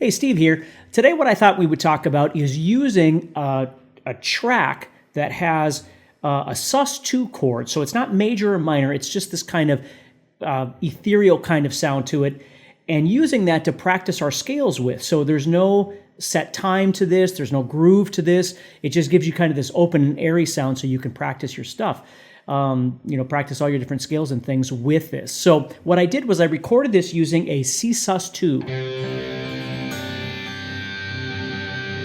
Hey, Steve here. Today what I thought we would talk about is using a track that has a sus2 chord. So it's not major or minor, it's just this kind of ethereal kind of sound to it, and using that to practice our scales with. So there's no set time to this, there's no groove to this. It just gives you kind of this open and airy sound so you can practice your stuff. Practice all your different scales and things with this. So what I did was I recorded this using a C sus2.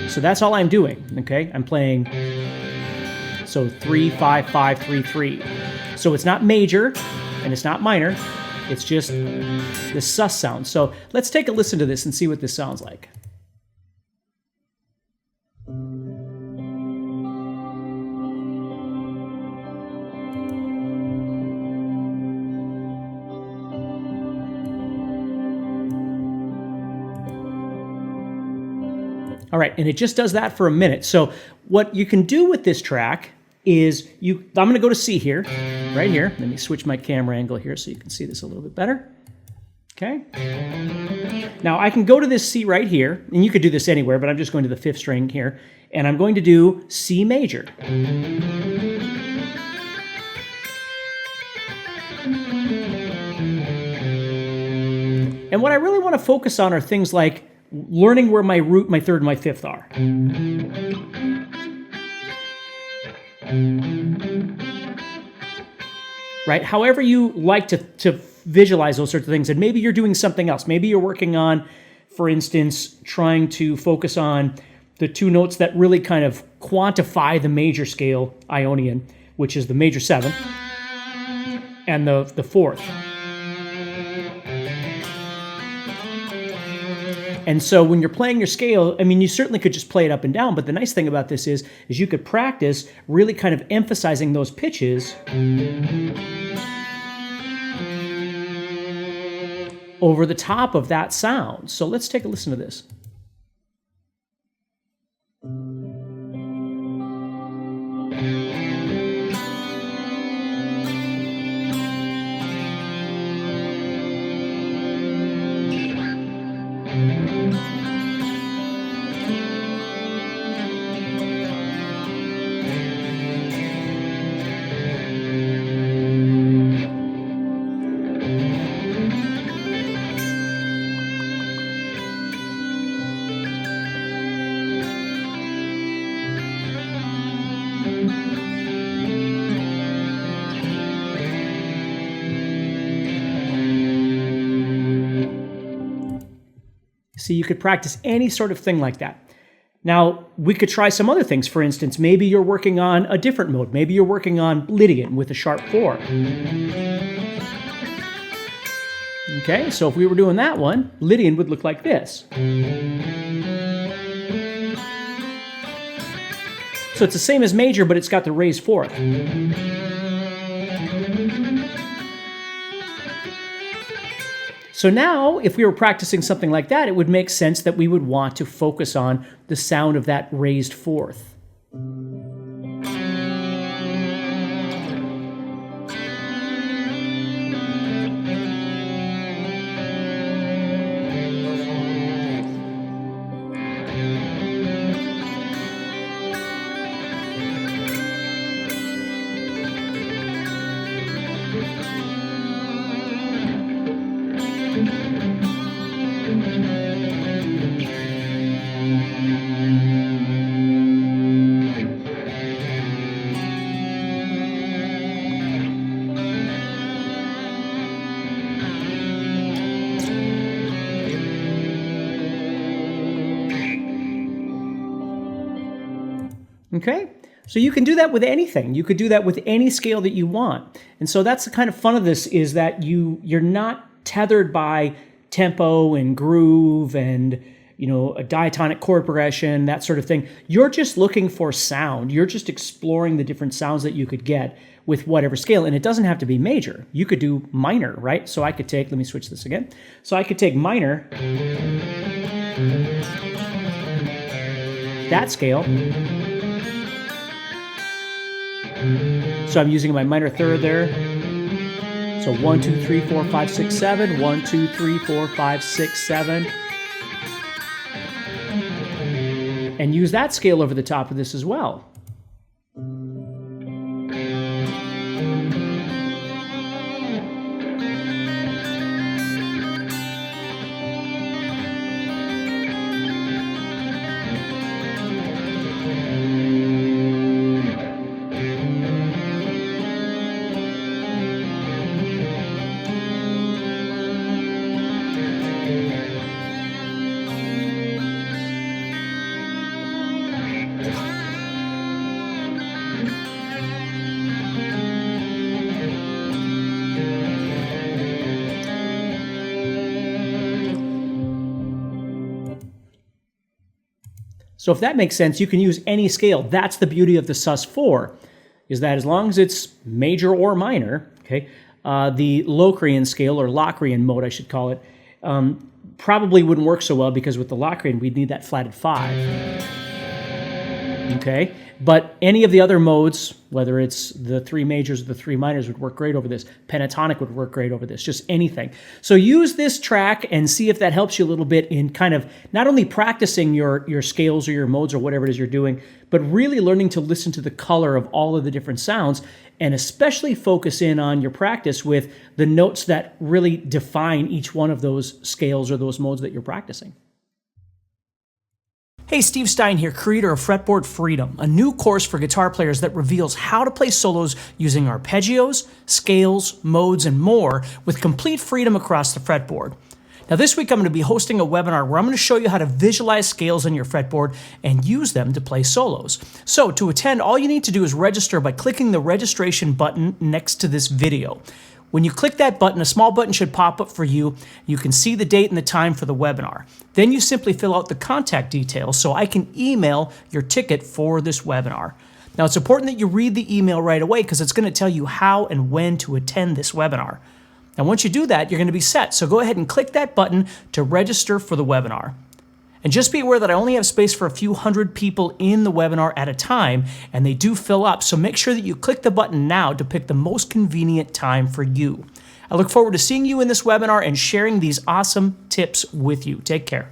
So that's all I'm doing, okay? I'm playing, 3, 5, 5, 3, 3. So it's not major and it's not minor, it's just the sus sound. So let's take a listen to this and see what this sounds like. All right, and it just does that for a minute. So what you can do with this track is I'm going to go to C here, right here. Let me switch my camera angle here so you can see this a little bit better. Okay. Now I can go to this C right here, and you could do this anywhere, but I'm just going to the 5th string here, and I'm going to do C major. And what I really want to focus on are things like learning where my root, my 3rd, and my 5th are. Right? However you like to visualize those sorts of things, and maybe you're doing something else. Maybe you're working on, for instance, trying to focus on the 2 notes that really kind of quantify the major scale Ionian, which is the major 7th and the 4th. And so when you're playing your scale, I mean, you certainly could just play it up and down, but the nice thing about this is you could practice really kind of emphasizing those pitches over the top of that sound. So let's take a listen to this. So you could practice any sort of thing like that. Now, we could try some other things. For instance, maybe you're working on a different mode. Maybe you're working on Lydian with a sharp 4. Okay, so if we were doing that one, Lydian would look like this. So it's the same as major, but it's got the raised 4th. So now, if we were practicing something like that, it would make sense that we would want to focus on the sound of that raised 4th. Okay, so you can do that with anything. You could do that with any scale that you want. And so that's the kind of fun of this, is that you're not tethered by tempo and groove and a diatonic chord progression, that sort of thing. You're just looking for sound. You're just exploring the different sounds that you could get with whatever scale. And it doesn't have to be major. You could do minor, right? So I could take, let me switch this again. So I could take minor, that scale, So I'm using my minor third there. So 1, 2, 3, 4, 5, 6, 7. 1, 2, 3, 4, 5, 6, 7. and use that scale over the top of this as well. So if that makes sense, you can use any scale. That's the beauty of the sus4, is that as long as it's major or minor, okay, the Locrian scale, or Locrian mode I should call it, probably wouldn't work so well, because with the Locrian we'd need that flatted 5. Okay, but any of the other modes, whether it's the 3 majors or the 3 minors, would work great over this. Pentatonic would work great over this, just anything. So use this track and see if that helps you a little bit in kind of not only practicing your scales or your modes or whatever it is you're doing, but really learning to listen to the color of all of the different sounds, and especially focus in on your practice with the notes that really define each one of those scales or those modes that you're practicing. Hey, Steve Stine here, creator of Fretboard Freedom, a new course for guitar players that reveals how to play solos using arpeggios, scales, modes, and more with complete freedom across the fretboard. Now this week I'm going to be hosting a webinar where I'm going to show you how to visualize scales on your fretboard and use them to play solos. So to attend, all you need to do is register by clicking the registration button next to this video. When you click that button, a small button should pop up for you. You can see the date and the time for the webinar. Then you simply fill out the contact details so I can email your ticket for this webinar. Now it's important that you read the email right away, because it's going to tell you how and when to attend this webinar. Now once you do that, you're going to be set. So go ahead and click that button to register for the webinar. And just be aware that I only have space for a few hundred people in the webinar at a time, and they do fill up, so make sure that you click the button now to pick the most convenient time for you. I look forward to seeing you in this webinar and sharing these awesome tips with you. Take care.